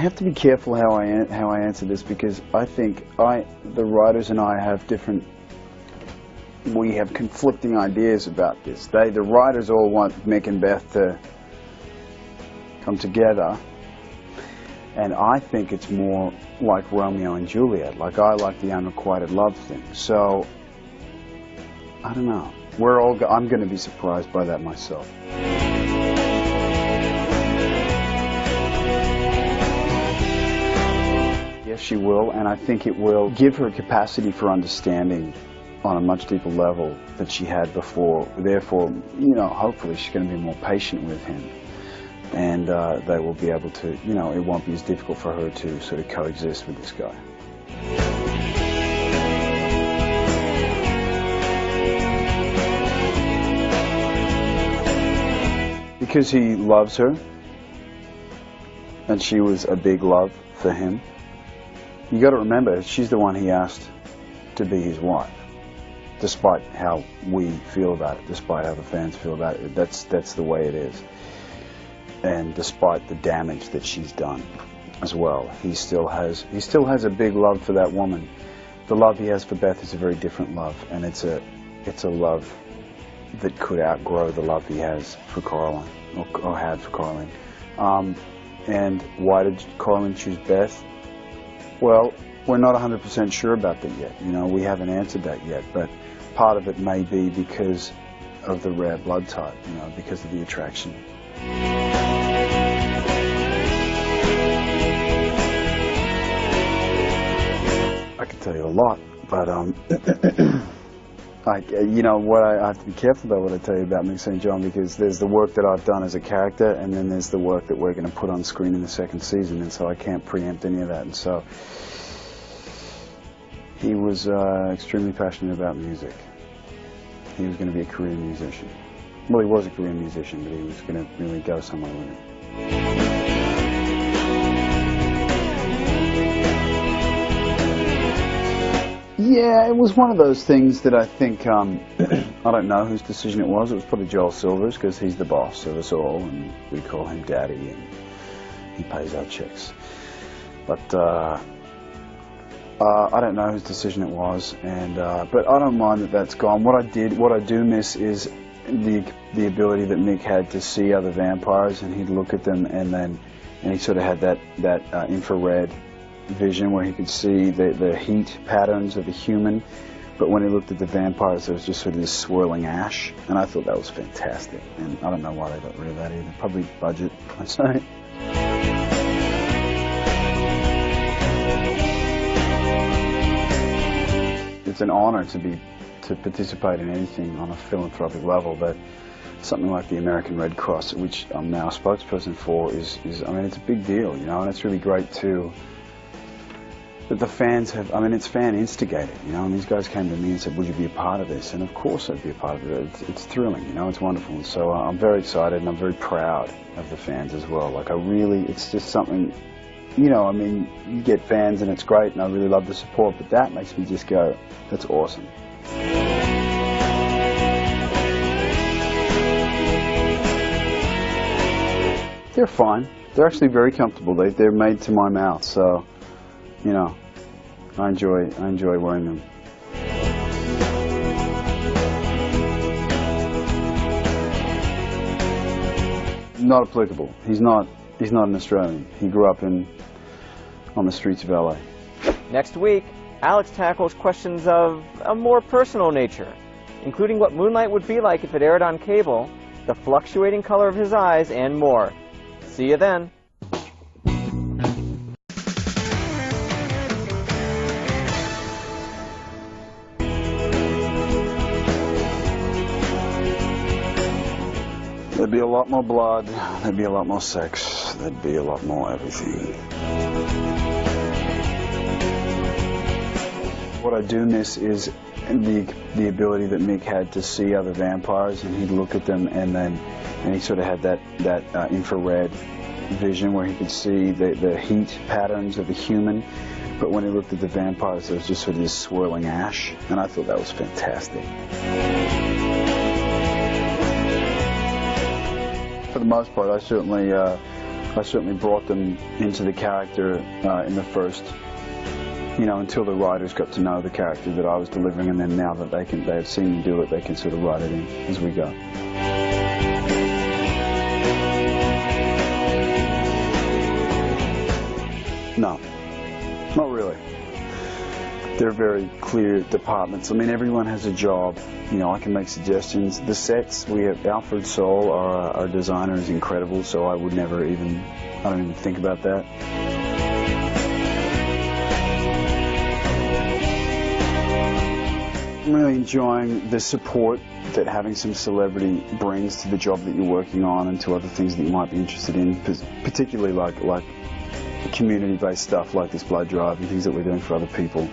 have to be careful how I answer this, because I think the writers and I have we have conflicting ideas about this. The writers all want Mick and Beth to come together, and I think it's more like Romeo and Juliet. Like, I like the unrequited love thing. So, I don't know. I'm going to be surprised by that myself. Yes, she will, and I think it will give her a capacity for understanding on a much deeper level that she had before. Therefore, you know, hopefully she's going to be more patient with him, and they will be able to, you know, it won't be as difficult for her to sort of coexist with this guy. Because he loves her, and she was a big love for him. You got to remember, she's the one he asked to be his wife. Despite how we feel about it, despite how the fans feel about it, that's the way it is. And despite the damage that she's done as well, he still has a big love for that woman. The love he has for Beth is a very different love, and it's a love that could outgrow the love he has for Carlin, or had for Carlin. And why did Carlin choose Beth? Well, we're not 100% sure about that yet. You know, we haven't answered that yet, but part of it may be because of the rare blood type, you know, because of the attraction. I can tell you a lot, but you know what, I have to be careful about what I tell you about Mick St. John, because there's the work that I've done as a character, and then there's the work that we're going to put on screen in the second season, and so I can't preempt any of that. And so he was extremely passionate about music. He was going to be a career musician. Well, he was a career musician, but he was going to really go somewhere with it. Yeah, it was one of those things that I think, I don't know whose decision it was. It was probably Joel Silver's, because he's the boss of us all, and we call him Daddy, and he pays our checks. But I don't know whose decision it was, and but I don't mind that that's gone. What I do miss is the ability that Mick had to see other vampires, and he'd look at them, and he sort of had that infrared vision where he could see the heat patterns of the human, but when he looked at the vampires, there was just sort of this swirling ash, and I thought that was fantastic. And I don't know why they got rid of that either. Probably budget, I'd say. It's an honor to participate in anything on a philanthropic level, but something like the American Red Cross, which I'm now a spokesperson for, is I mean, it's a big deal, you know, and it's really great too that the fans have, I mean, it's fan instigated, you know, and these guys came to me and said, would you be a part of this? And of course I'd be a part of it. It's thrilling, you know, it's wonderful. And so I'm very excited, and I'm very proud of the fans as well. Like, it's just something, you know, I mean, you get fans and it's great, and I really love the support, but that makes me just go, that's awesome. They're fine. They're actually very comfortable. They're made to my mouth, so, you know, I enjoy wearing them. Not applicable. He's not an Australian. He grew up on the streets of LA. Next week, Alex tackles questions of a more personal nature, including what Moonlight would be like if it aired on cable, the fluctuating color of his eyes, and more. See you then. There'd be a lot more blood, there'd be a lot more sex, there'd be a lot more everything. What I do miss is the ability that Mick had to see other vampires, and he'd look at them, and he sort of had that infrared vision where he could see the heat patterns of the human, but when he looked at the vampires, there was just sort of this swirling ash, and I thought that was fantastic. For the most part, I certainly I certainly brought them into the character in the first, until the writers got to know the character that I was delivering, and then now that they have seen me do it, they can sort of write it in as we go. No, not really. They're very clear departments. I mean, everyone has a job. I can make suggestions. The sets, we have Alfred Soul, our designer, is incredible, so I don't even think about that. I'm really enjoying the support that having some celebrity brings to the job that you're working on and to other things that you might be interested in, particularly like community-based stuff like this blood drive and things that we're doing for other people.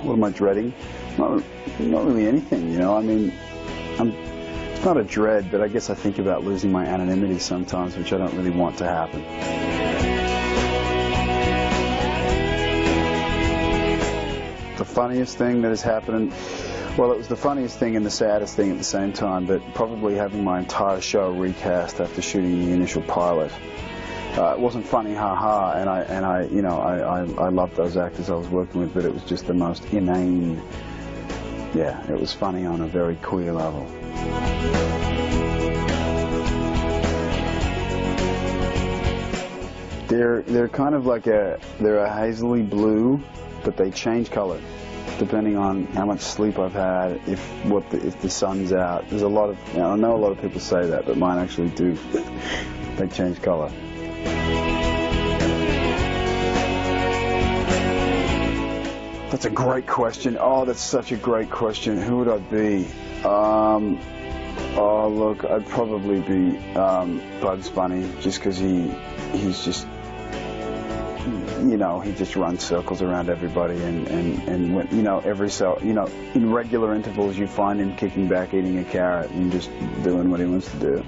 What am I dreading? Not really anything, I mean, it's not a dread, but I guess I think about losing my anonymity sometimes, which I don't really want to happen. The funniest thing that has happened, well, it was the funniest thing and the saddest thing at the same time, but probably having my entire show recast after shooting the initial pilot. It wasn't funny, ha-ha, and I loved those actors I was working with, but it was just the most inane. Yeah, it was funny on a very queer level. They're kind of like they're a hazily blue, but they change color depending on how much sleep I've had, if the sun's out. There's a lot of, I know a lot of people say that, but mine actually do. They change color. That's a great question. Oh, that's such a great question. Who would I be? Oh, look, I'd probably be Bugs Bunny, just because he's just, he just runs circles around everybody, and when, in regular intervals you find him kicking back, eating a carrot, and just doing what he wants to do.